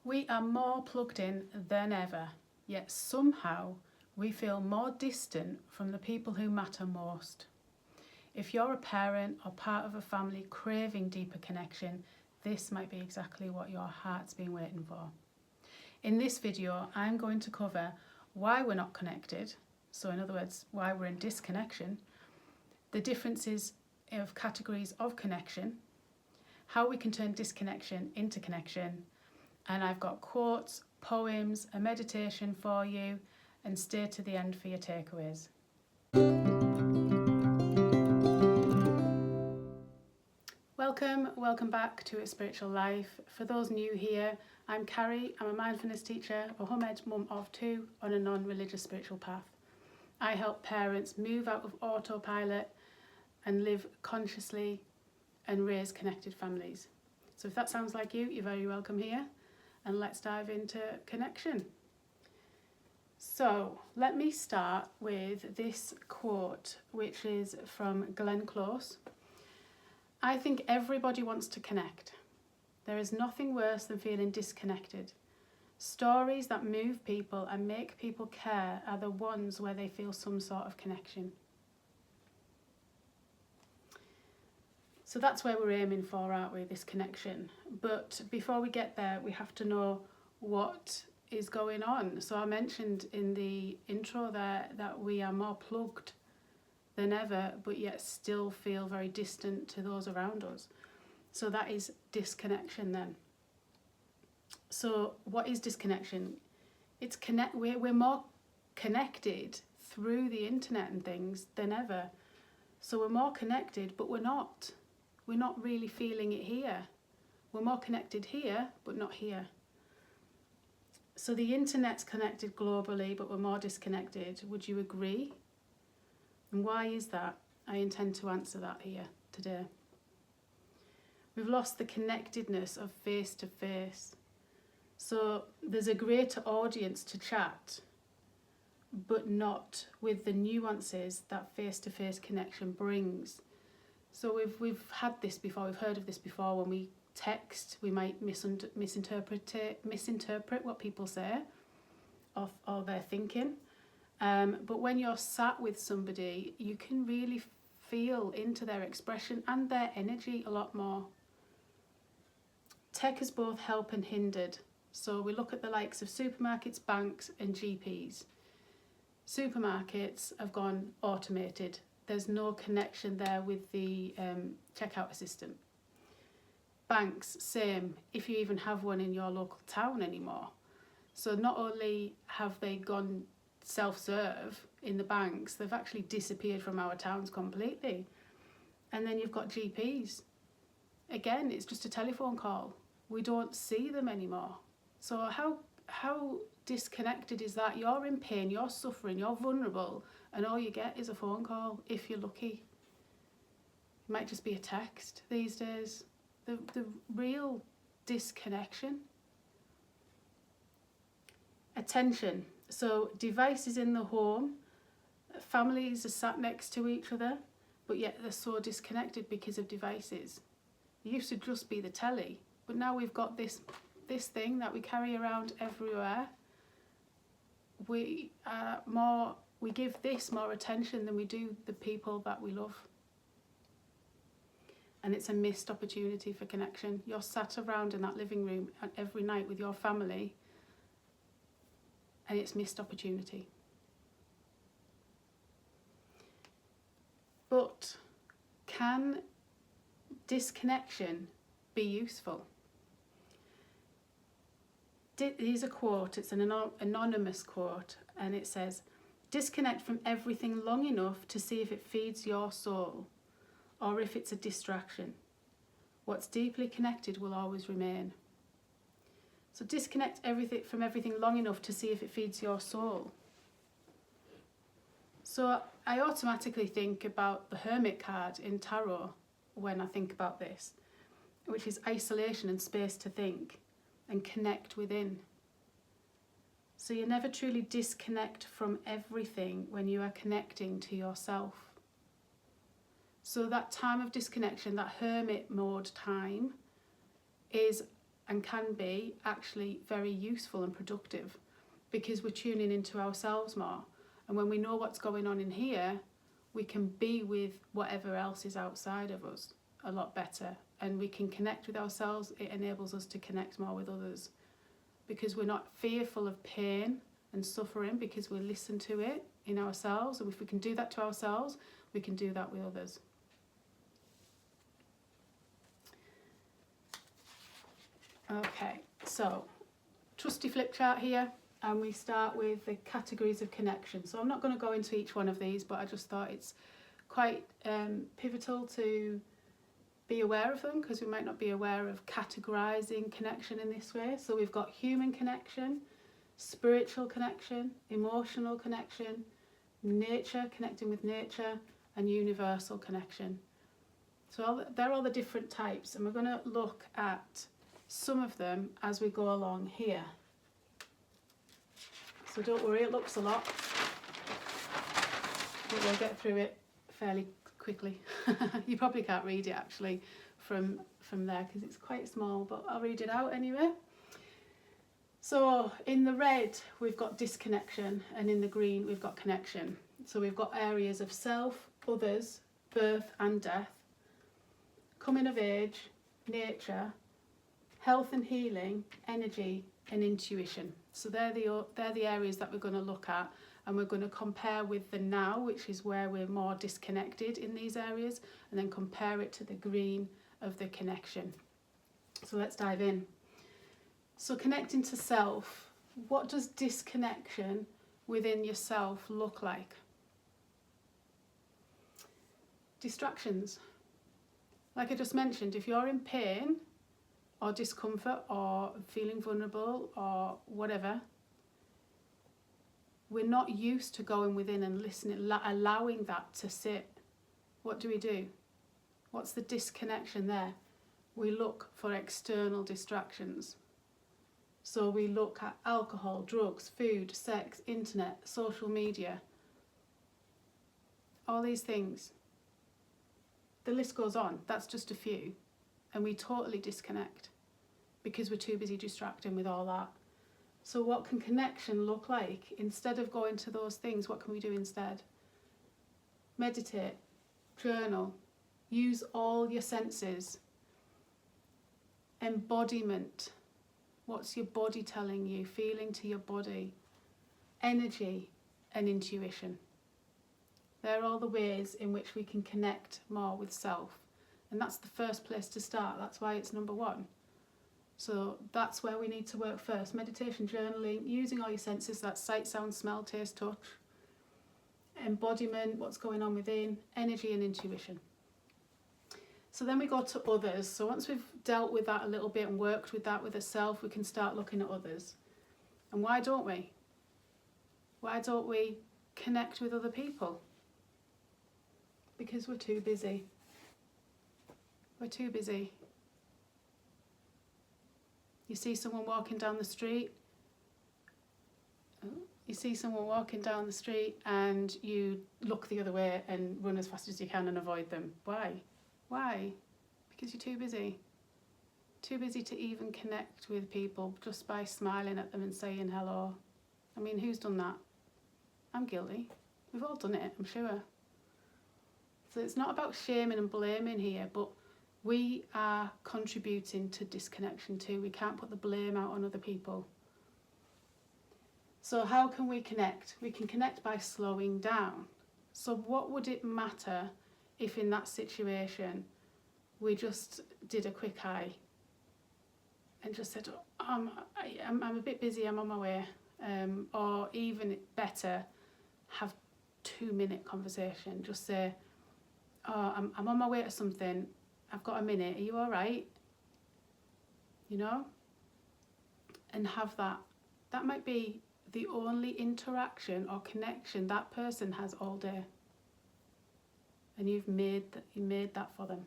We are more plugged in than ever, yet somehow we feel more distant from the people who matter most. If you're a parent or part of a family craving deeper connection, this might be exactly what your heart's been waiting for. In this video, I'm going to cover why we're not connected, so in other words, why we're in disconnection, the differences of categories of connection, how we can turn disconnection into connection, and I've got quotes, poems, a meditation for you, and stay to the end for your takeaways. Welcome back to A Spiritual Life. For those new here, I'm Carrie. I'm a mindfulness teacher, a home-ed mum of two on a non-religious spiritual path. I help parents move out of autopilot and live consciously and raise connected families. So if that sounds like you, you're very welcome here. And let's dive into connection. So let me start with this quote, which is from Glenn Close. I think everybody wants to connect. There is nothing worse than feeling disconnected. Stories that move people and make people care are the ones where they feel some sort of connection. So that's where we're aiming for, aren't we, this connection. But before we get there, we have to know what is going on. So I mentioned in the intro there that we are more plugged than ever, but yet still feel very distant to those around us. So that is disconnection then. So what is disconnection? We're more connected through the internet and things than ever. So we're more connected, but we're not. We're not really feeling it here. We're more connected here, but not here. So the internet's connected globally, but we're more disconnected. Would you agree? And why is that? I intend to answer that here today. We've lost the connectedness of face to face. So there's a greater audience to chat, but not with the nuances that face-to-face connection brings. So we've had this before, we've heard of this before. When we text, we might misinterpret what people say or they're thinking. But when you're sat with somebody, you can really feel into their expression and their energy a lot more. Tech has both helped and hindered. So we look at the likes of supermarkets, banks and GPs. Supermarkets have gone automated. There's no connection there with the checkout assistant. Banks, same, if you even have one in your local town anymore. So not only have they gone self-serve in the banks, they've actually disappeared from our towns completely. And then you've got GPs. Again, it's just a telephone call. We don't see them anymore. So how disconnected is that? You're in pain, you're suffering, you're vulnerable, and all you get is a phone call, if you're lucky. It might just be a text these days. The real disconnection. Attention. So devices in the home, families are sat next to each other, but yet they're so disconnected because of devices. It used to just be the telly, but now we've got this thing that we carry around everywhere. We give this more attention than we do the people that we love. And it's a missed opportunity for connection. You're sat around in that living room every night with your family, and it's missed opportunity. But can disconnection be useful? Here's a quote, it's an anonymous quote, and it says, "Disconnect from everything long enough to see if it feeds your soul, or if it's a distraction. What's deeply connected will always remain." So disconnect from everything long enough to see if it feeds your soul. So I automatically think about the Hermit card in Tarot when I think about this, which is isolation and space to think and connect within. So you never truly disconnect from everything when you are connecting to yourself. So that time of disconnection, that hermit mode time, is and can be actually very useful and productive, because we're tuning into ourselves more. And when we know what's going on in here, we can be with whatever else is outside of us a lot better, and we can connect with ourselves. It enables us to connect more with others, because we're not fearful of pain and suffering, because we listen to it in ourselves. And if we can do that to ourselves, we can do that with others. Okay, so trusty flip chart here, and we start with the categories of connection. So I'm not going to go into each one of these, but I just thought it's quite pivotal to be aware of them, because we might not be aware of categorizing connection in this way. So we've got human connection, spiritual connection, emotional connection, nature, connecting with nature, and universal connection. So they're all the different types, and we're going to look at some of them as we go along here. So don't worry, it looks a lot, but we'll get through it fairly quickly. You probably can't read it actually from there, because it's quite small, but I'll read it out anyway. So in the red we've got disconnection, and in the green we've got connection. So we've got areas of self, others, birth and death, coming of age, nature, health and healing, energy and intuition. So they're the areas that we're going to look at, and we're going to compare with the now, which is where we're more disconnected in these areas, and then compare it to the green of the connection. So let's dive in. So connecting to self, what does disconnection within yourself look like? Distractions. Like I just mentioned, if you're in pain or discomfort or feeling vulnerable or whatever, we're not used to going within and listening, allowing that to sit. What do? What's the disconnection there? We look for external distractions. So we look at alcohol, drugs, food, sex, internet, social media, all these things. The list goes on. That's just a few. And we totally disconnect because we're too busy distracting with all that. So what can connection look like? Instead of going to those things, what can we do instead? Meditate, journal, use all your senses. Embodiment. What's your body telling you? Feeling to your body. Energy and intuition. They're all the ways in which we can connect more with self. And that's the first place to start. That's why it's number one. So that's where we need to work first. Meditation, journaling, using all your senses. That's sight, sound, smell, taste, touch. Embodiment, what's going on within. Energy and intuition. So then we go to others. So once we've dealt with that a little bit and worked with that with ourselves, we can start looking at others. And why don't we? Why don't we connect with other people? Because we're too busy. We're too busy. You see someone walking down the street. And you look the other way and run as fast as you can and avoid them. Why? Because you're too busy. Too busy to even connect with people just by smiling at them and saying hello. I mean, who's done that? I'm guilty. We've all done it, I'm sure. So it's not about shaming and blaming here, but we are contributing to disconnection too. We can't put the blame out on other people. So how can we connect? We can connect by slowing down. So what would it matter if in that situation we just did a quick eye and just said, I'm a bit busy, I'm on my way. Or even better, have 2-minute conversation. Just say, I'm on my way to something, I've got a minute, are you all right? You know? And have that. That might be the only interaction or connection that person has all day. And you made that for them.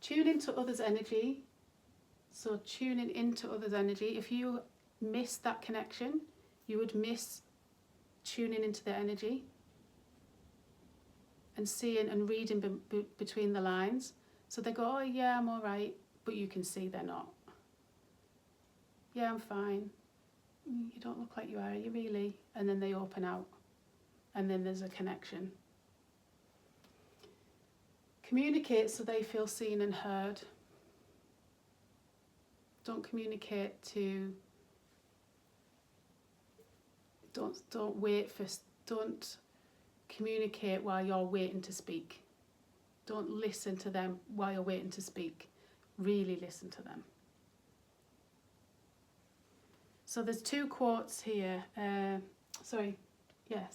Tune into others' energy. So tuning into others' energy. If you miss that connection, you would miss tuning into their energy and seeing and reading between the lines. So they go, oh yeah, I'm all right, but you can see they're not. Yeah, I'm fine. You don't look like you are you really? And then they open out. And then there's a connection. Communicate so they feel seen and heard. Don't communicate to... Don't wait for... Don't communicate while you're waiting to speak. Don't listen to them while you're waiting to speak. Really listen to them. So there's 2 quotes here. Yes,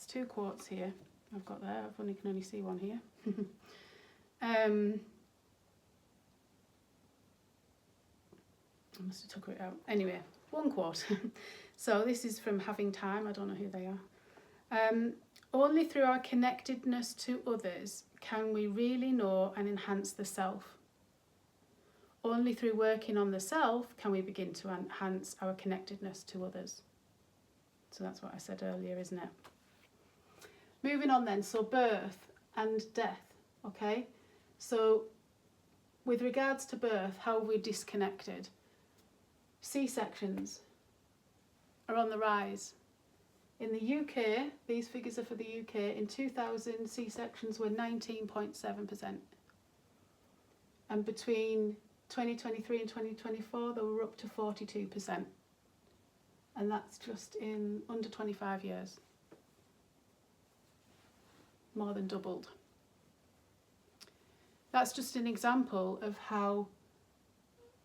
2 quotes here. I've got there. I can only see one here. I must have took it out. Anyway, 1 quote. So this is from Having Time. I don't know who they are. Only through our connectedness to others can we really know and enhance the self. Only through working on the self can we begin to enhance our connectedness to others. So that's what I said earlier, isn't it? Moving on then, so birth and death, okay? So with regards to birth, how are we disconnected? C-sections are on the rise. In the UK, these figures are for the UK, in 2000 C-sections were 19.7%. And between 2023 and 2024, they were up to 42%. And that's just in under 25 years. More than doubled. That's just an example of how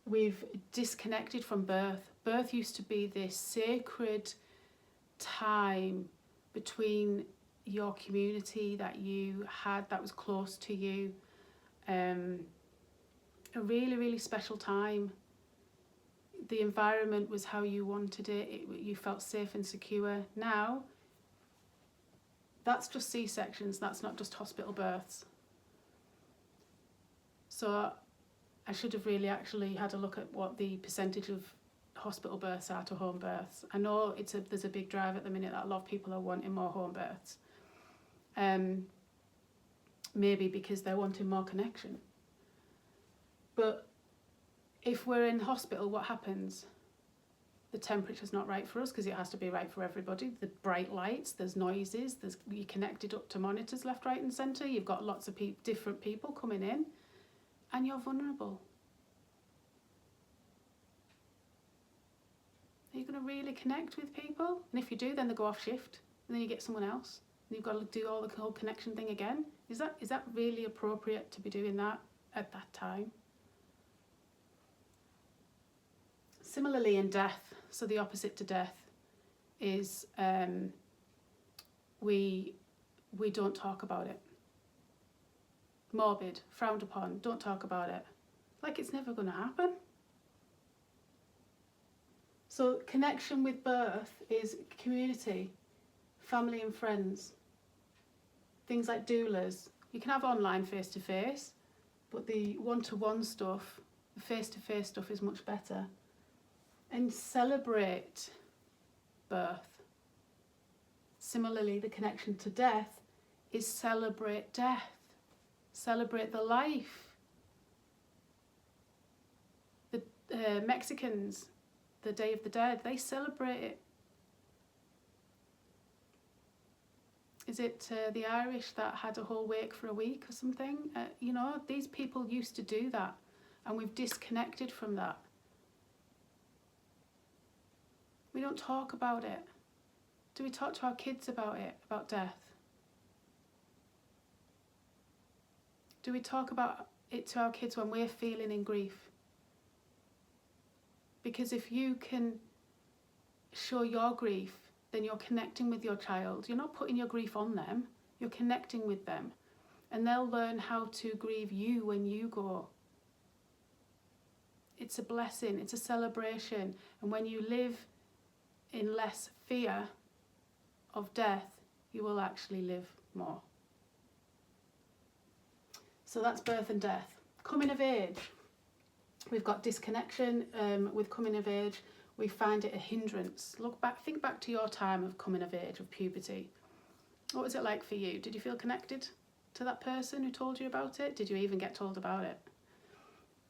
we've disconnected from birth. Birth used to be this sacred time between your community that you had, that was close to you. A really, really special time. The environment was how you wanted it. You felt safe and secure. Now, that's just C-sections. That's not just hospital births. So I should have really actually had a look at what the percentage of hospital births are to home births. I know there's a big drive at the minute that a lot of people are wanting more home births. Maybe because they're wanting more connection. But if we're in hospital, what happens? The temperature's not right for us because it has to be right for everybody. The bright lights, there's noises, you're connected up to monitors left, right and centre. You've got lots of different people coming in and you're vulnerable. Are you going to really connect with people? And if you do, then they go off shift and then you get someone else. And you've got to do all the whole connection thing again. Is that really appropriate to be doing that at that time? Similarly in death, so the opposite to death is we don't talk about it. Morbid, frowned upon, don't talk about it. Like it's never going to happen. So connection with birth is community, family and friends. Things like doulas. You can have online face-to-face, but the one-to-one stuff, the face-to-face stuff is much better. And celebrate birth. Similarly, the connection to death is celebrate death. Celebrate the life. The Mexicans, the Day of the Dead, they celebrate it. Is it the Irish that had a whole wake for a week or something? These people used to do that, and we've disconnected from that. We don't talk about it. Do we talk to our kids about it, about death? Do we talk about it to our kids when we're feeling in grief? Because if you can show your grief, then you're connecting with your child. You're not putting your grief on them, you're connecting with them. And they'll learn how to grieve you when you go. It's a blessing, it's a celebration. And when you live in less fear of death, you will actually live more. So that's birth and death. Coming of age. We've got disconnection with coming of age. We find it a hindrance. Think back to your time of coming of age, of puberty. What was it like for you? Did you feel connected to that person who told you about it? Did you even get told about it?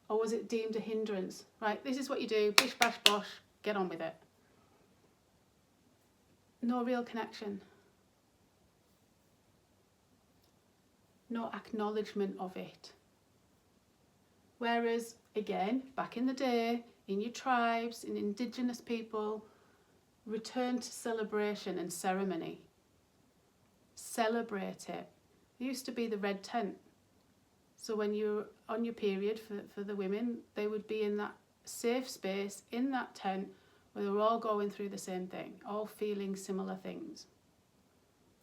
Or was it deemed a hindrance? Right, this is what you do, bish bash bosh, get on with it. No real connection. No acknowledgement of it. Whereas, again, back in the day, in your tribes, in indigenous people, return to celebration and ceremony. Celebrate it. There used to be the red tent. So when you're on your period, for the women, they would be in that safe space, in that tent, where they were all going through the same thing, all feeling similar things.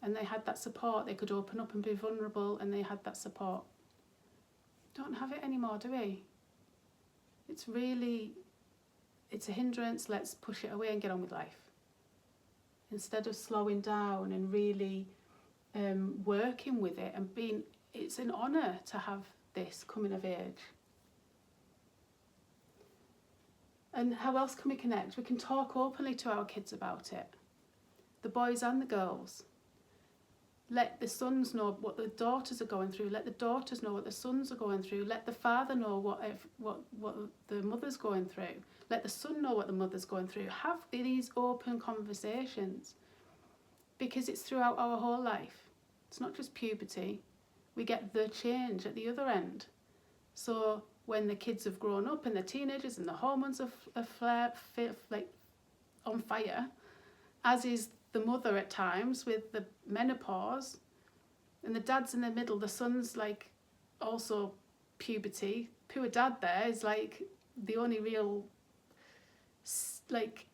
And they had that support. They could open up and be vulnerable, and they had that support. Don't have it anymore, do we? It's a hindrance. Let's push it away and get on with life. Instead of slowing down and really working with it and it's an honour to have this coming of age. And how else can we connect? We can talk openly to our kids about it, the boys and the girls. Let the sons know what the daughters are going through. Let the daughters know what the sons are going through. Let the father know what the mother's going through. Let the son know what the mother's going through. Have these open conversations, because it's throughout our whole life. It's not just puberty. We get the change at the other end. So when the kids have grown up and they're teenagers and the hormones are like on fire, as is the mother at times with the menopause, and the dad's in the middle, the son's like also puberty. Poor dad there is like the only real like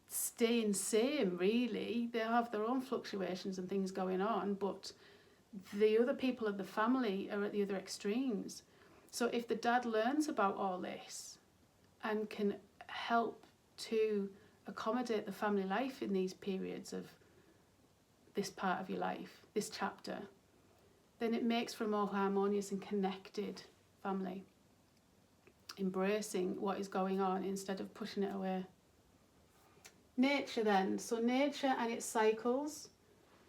staying same, really. They have their own fluctuations and things going on, but the other people of the family are at the other extremes. So if the dad learns about all this and can help to accommodate the family life in these periods of this part of your life, this chapter, then it makes for a more harmonious and connected family, embracing what is going on instead of pushing it away. Nature then. So nature and its cycles,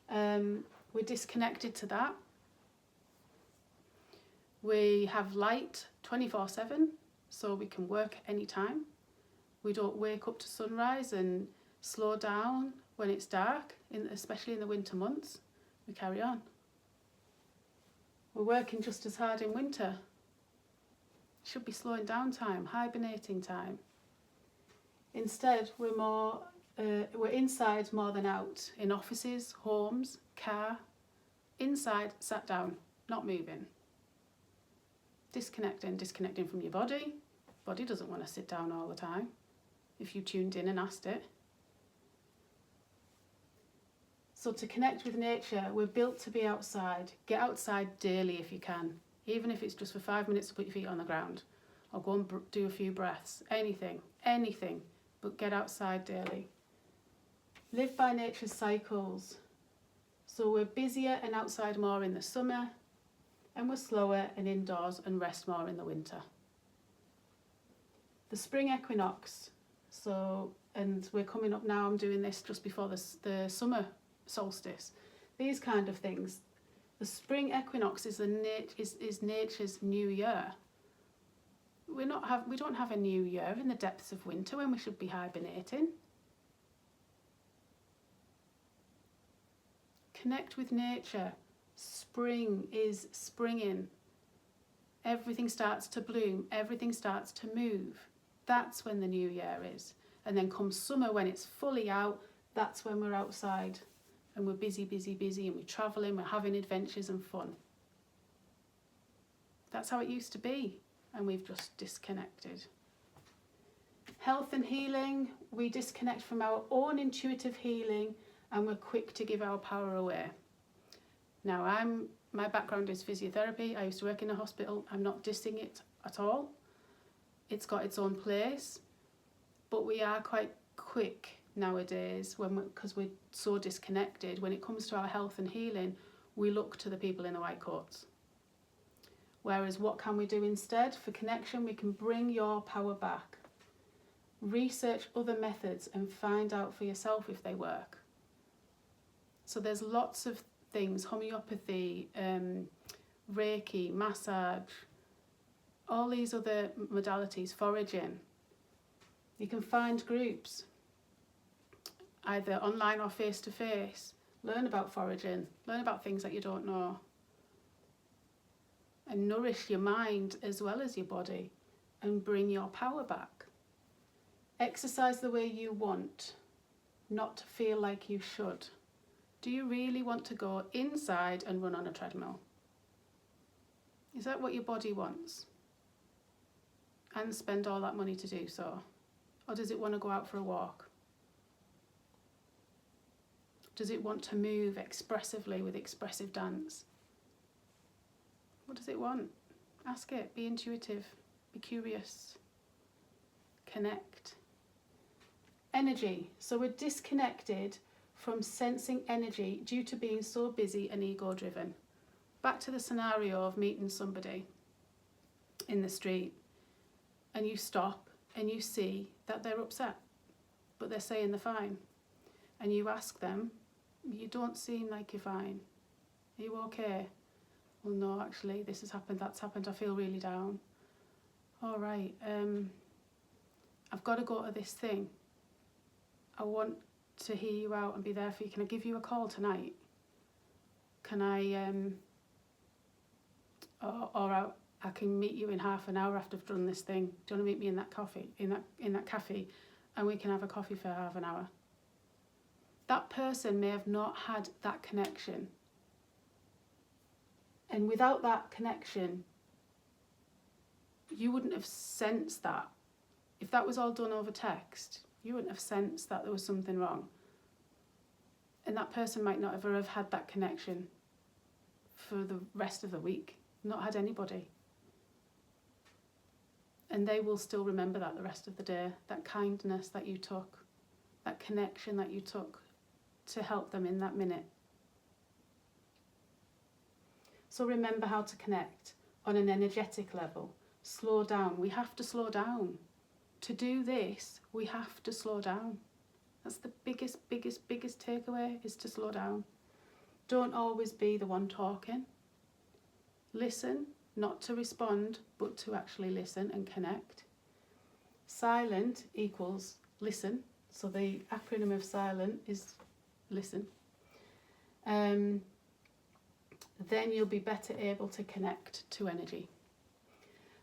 we're disconnected to that. We have light 24/7, so we can work anytime. We don't wake up to sunrise and slow down when it's dark, especially in the winter months. We carry on. We're working just as hard in winter. Should be slowing down time, hibernating time. Instead, we're inside more than out, in offices, homes, car. Inside, sat down, not moving. Disconnecting from your body. Body doesn't want to sit down all the time, if you tuned in and asked it. So to connect with nature, we're built to be outside. Get outside daily if you can, even if it's just for 5 minutes to put your feet on the ground, or go and do a few breaths. Anything, but get outside daily. Live by nature's cycles. So we're busier and outside more in the summer, and we're slower and indoors and rest more in the winter. The spring equinox. And we're coming up now, I'm doing this just before the summer solstice. These kind of things. The spring equinox is nature's new year. We don't have a new year in the depths of winter when we should be hibernating. Connect with nature. Spring is springing. Everything starts to bloom. Everything starts to move. That's when the new year is. And then comes summer, when it's fully out, that's when we're outside and we're busy, and we're travelling, we're having adventures and fun. That's how it used to be, and we've just disconnected. Health and healing, we disconnect from our own intuitive healing and we're quick to give our power away. Now, my background is physiotherapy. I used to work in a hospital. I'm not dissing it at all. It's got its own place, but we are quite quick nowadays because we're so disconnected. When it comes to our health and healing, we look to the people in the white coats. Whereas what can we do instead? For connection, we can bring your power back. Research other methods and find out for yourself if they work. So there's lots of things, homeopathy, Reiki, massage, all these other modalities, foraging. You can find groups, either online or face-to-face. Learn about foraging, learn about things that you don't know. And nourish your mind as well as your body and bring your power back. Exercise the way you want, not to feel like you should. Do you really want to go inside and run on a treadmill? Is that what your body wants? And spend all that money to do so? Or does it want to go out for a walk? Does it want to move expressively with expressive dance? What does it want? Ask it. Be intuitive. Be curious. Connect. Energy. So we're disconnected from sensing energy due to being so busy and ego-driven. Back to the scenario of meeting somebody in the street, and you stop and you see that they're upset, but they're saying they're fine. And you ask them, you don't seem like you're fine. Are you okay? Well, no, actually, this has happened, that's happened, I feel really down. All right, I've got to go to this thing. I want to hear you out and be there for you. Can I give you a call tonight? Can I, I can meet you in half an hour after I've done this thing. Do you want to meet me in that cafe, and we can have a coffee for half an hour? That person may have not had that connection. And without that connection, you wouldn't have sensed that. If that was all done over text, you wouldn't have sensed that there was something wrong. And that person might not ever have had that connection for the rest of the week, not had anybody. And they will still remember that the rest of the day, that kindness that you took, that connection that you took to help them in that minute. So remember how to connect on an energetic level. Slow down. We have to slow down. To do this, we have to slow down. That's the biggest takeaway, is to slow down. Don't always be the one talking. Listen, not to respond, but to actually listen and connect. Silent equals listen. So the acronym of silent is listen. Then you'll be better able to connect to energy.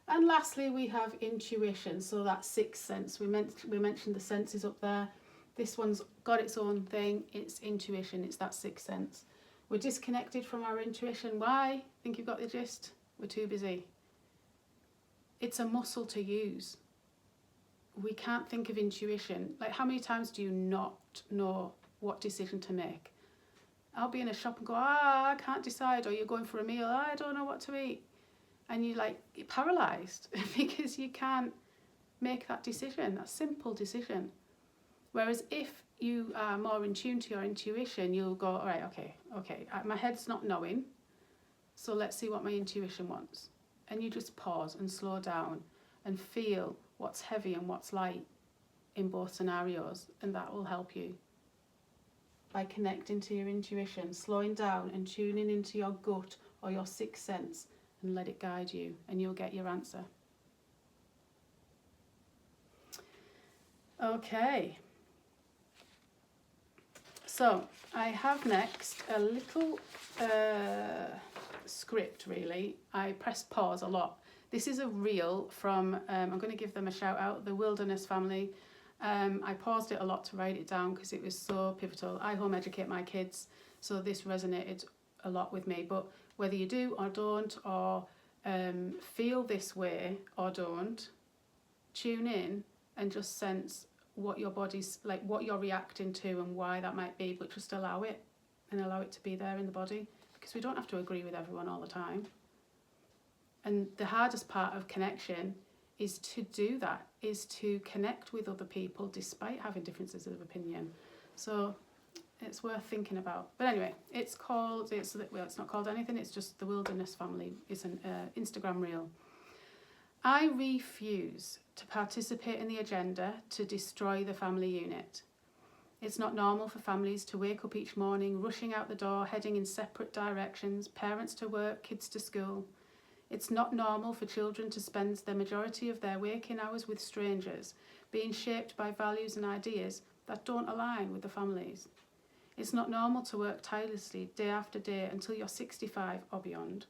And lastly, we have intuition. So that sixth sense. We mentioned the senses up there. This one's got its own thing. It's intuition. It's that sixth sense. We're disconnected from our intuition. Why? Think you've got the gist? We're too busy. It's a muscle to use. We can't think of intuition. Like, how many times do you not know what decision to make? I'll be in a shop and go, I can't decide. Or you're going for a meal, I don't know what to eat. And you're paralysed because you can't make that decision, that simple decision. Whereas if you are more in tune to your intuition, you'll go, all right, okay, my head's not knowing, so let's see what my intuition wants. And you just pause and slow down and feel what's heavy and what's light in both scenarios, and that will help you. By connecting to your intuition, slowing down and tuning into your gut or your sixth sense, and let it guide you, and you'll get your answer. Okay. So I have next a little script, really. I pressed pause a lot. This is a reel from, I'm going to give them a shout out, the Wilderness family. I paused it a lot to write it down because it was so pivotal. I home educate my kids, so this resonated a lot with me. But whether you do or don't, or feel this way or don't, tune in and just sense what your body's like, what you're reacting to and why that might be, but just allow it and allow it to be there in the body, because we don't have to agree with everyone all the time. And the hardest part of connection is to do that, is to connect with other people despite having differences of opinion. So it's worth thinking about. But anyway, it's not called anything, it's just the Wilderness family. It's an Instagram reel. I refuse to participate in the agenda to destroy the family unit. It's not normal for families to wake up each morning, rushing out the door, heading in separate directions, parents to work, kids to school. It's not normal for children to spend the majority of their waking hours with strangers, being shaped by values and ideas that don't align with the families. It's not normal to work tirelessly day after day until you're 65 or beyond,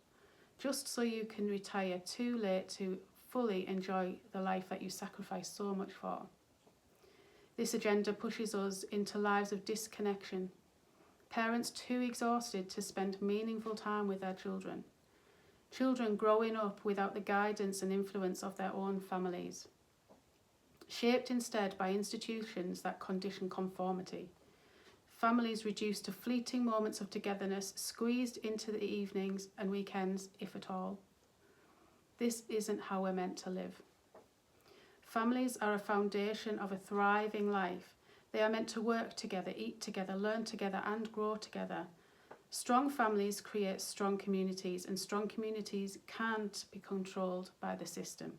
just so you can retire too late to fully enjoy the life that you sacrificed so much for. This agenda pushes us into lives of disconnection, parents too exhausted to spend meaningful time with their children, children growing up without the guidance and influence of their own families, shaped instead by institutions that condition conformity, families reduced to fleeting moments of togetherness, squeezed into the evenings and weekends, if at all. This isn't how we're meant to live. Families are a foundation of a thriving life. They are meant to work together, eat together, learn together, and grow together. Strong families create strong communities, and strong communities can't be controlled by the system.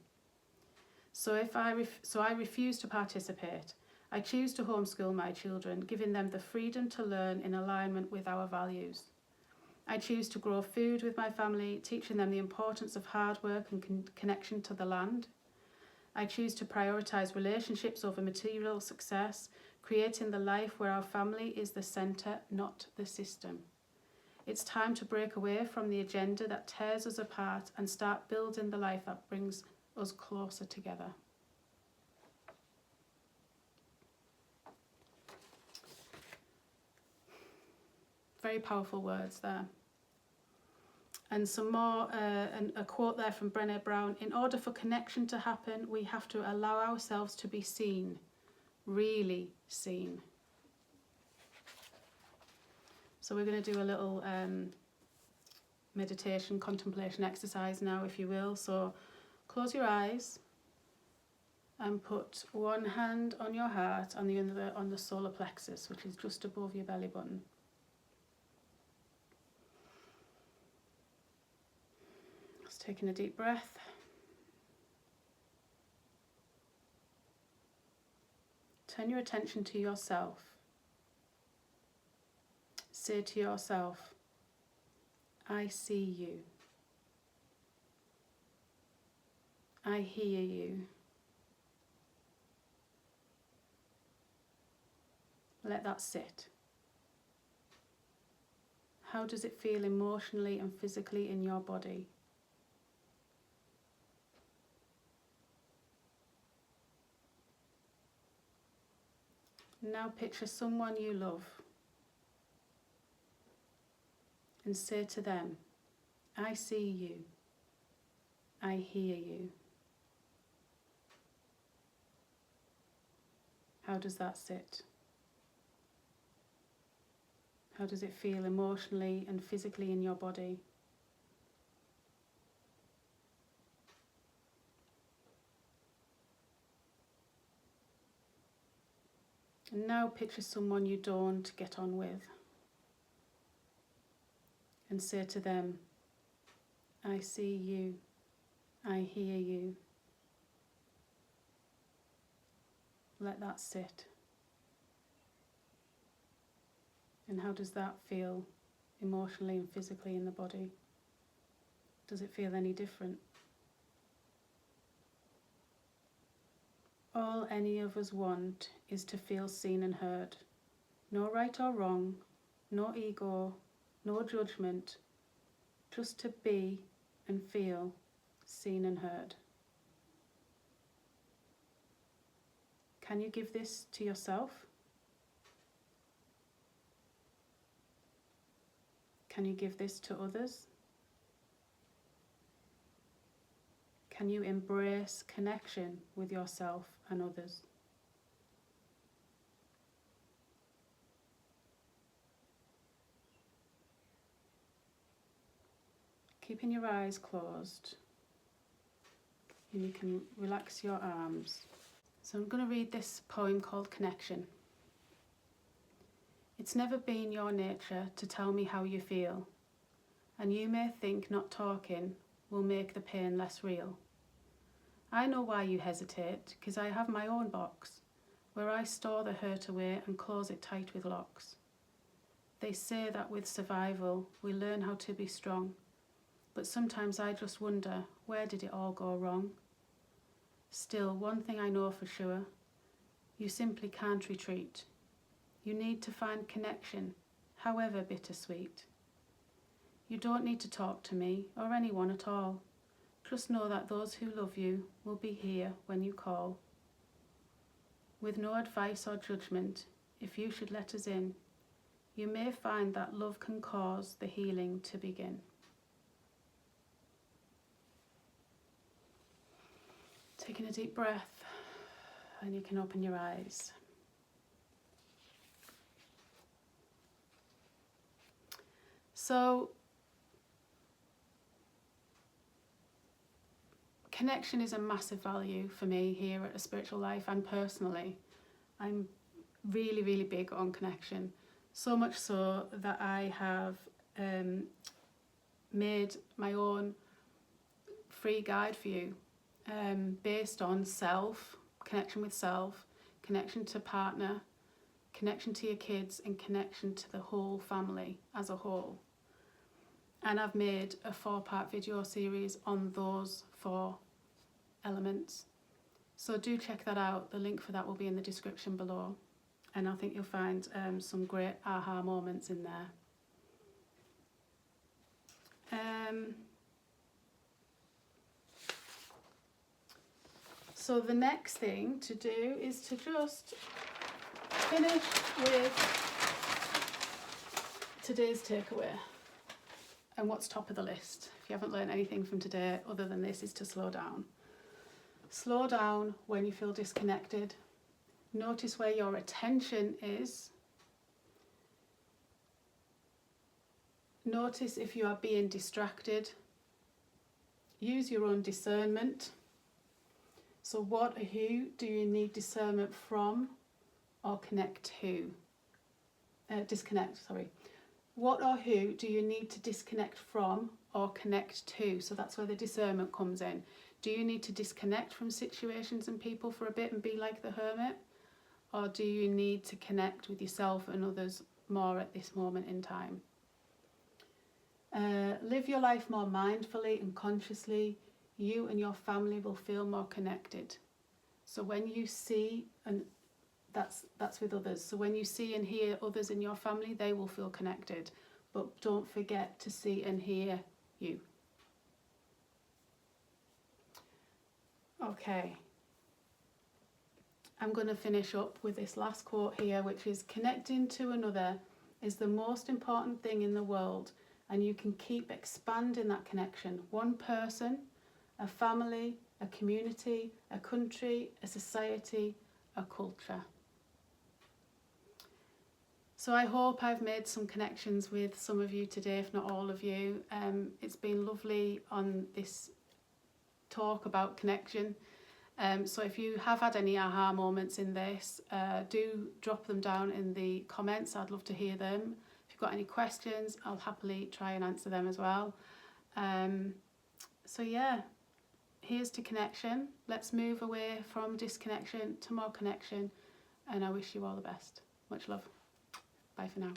So I refuse to participate. I choose to homeschool my children, giving them the freedom to learn in alignment with our values. I choose to grow food with my family, teaching them the importance of hard work and connection to the land. I choose to prioritise relationships over material success, creating the life where our family is the centre, not the system. It's time to break away from the agenda that tears us apart and start building the life that brings us closer together. Very powerful words there. And some more, a quote there from Brené Brown. In order for connection to happen, we have to allow ourselves to be seen, really seen. So we're going to do a little meditation, contemplation exercise now, if you will. So close your eyes and put one hand on your heart and the other on the solar plexus, which is just above your belly button. Just taking a deep breath. Turn your attention to yourself. Say to yourself, I see you. I hear you. Let that sit. How does it feel emotionally and physically in your body? Now picture someone you love and say to them, I see you. I hear you. How does that sit? How does it feel emotionally and physically in your body? And now picture someone you don't get on with and say to them, I see you, I hear you. Let that sit. And how does that feel emotionally and physically in the body? Does it feel any different? All any of us want is to feel seen and heard. No right or wrong, no ego, no judgment, just to be and feel seen and heard. Can you give this to yourself? Can you give this to others? Can you embrace connection with yourself and others? Keeping your eyes closed, and you can relax your arms. So I'm going to read this poem called Connection. It's never been your nature to tell me how you feel, and you may think not talking will make the pain less real. I know why you hesitate, 'cause I have my own box, where I store the hurt away and close it tight with locks. They say that with survival we learn how to be strong, but sometimes I just wonder, where did it all go wrong? Still, one thing I know for sure, You simply can't retreat. You need to find connection, however bittersweet. You don't need to talk to me or anyone at all. Just know that those who love you will be here when you call. With no advice or judgment, if you should let us in, you may find that love can cause the healing to begin. Taking a deep breath, and you can open your eyes. So, connection is a massive value for me here at A Spiritual Life, and personally. I'm really, really big on connection. So much so that I have made my own free guide for you based on self, connection with self, connection to partner, connection to your kids, and connection to the whole family as a whole. And I've made a 4-part video series on those 4 elements. So do check that out. The link for that will be in the description below. And I think you'll find some great aha moments in there. So the next thing to do is to just finish with today's takeaway. And what's top of the list? If you haven't learned anything from today other than this, is to slow down. Slow down when you feel disconnected. Notice where your attention is. Notice if you are being distracted. Use your own discernment. So what or who do you need discernment from or connect to? Disconnect, sorry. What or who do you need to disconnect from or connect to? So that's where the discernment comes in. Do you need to disconnect from situations and people for a bit and be like the hermit? Or do you need to connect with yourself and others more at this moment in time? Live your life more mindfully and consciously. You and your family will feel more connected. So when you see, and that's with others, so when you see and hear others in your family, they will feel connected. But don't forget to see and hear you. Okay. I'm going to finish up with this last quote here, which is, connecting to another is the most important thing in the world, and you can keep expanding that connection. One person, a family, a community, a country, a society, a culture. So I hope I've made some connections with some of you today, if not all of you. It's been lovely on this talk about connection. So if you have had any aha moments in this, do drop them down in the comments. I'd love to hear them. If you've got any questions, I'll happily try and answer them as well. So yeah, here's to connection. Let's move away from disconnection to more connection. And I wish you all the best. Much love. Bye for now.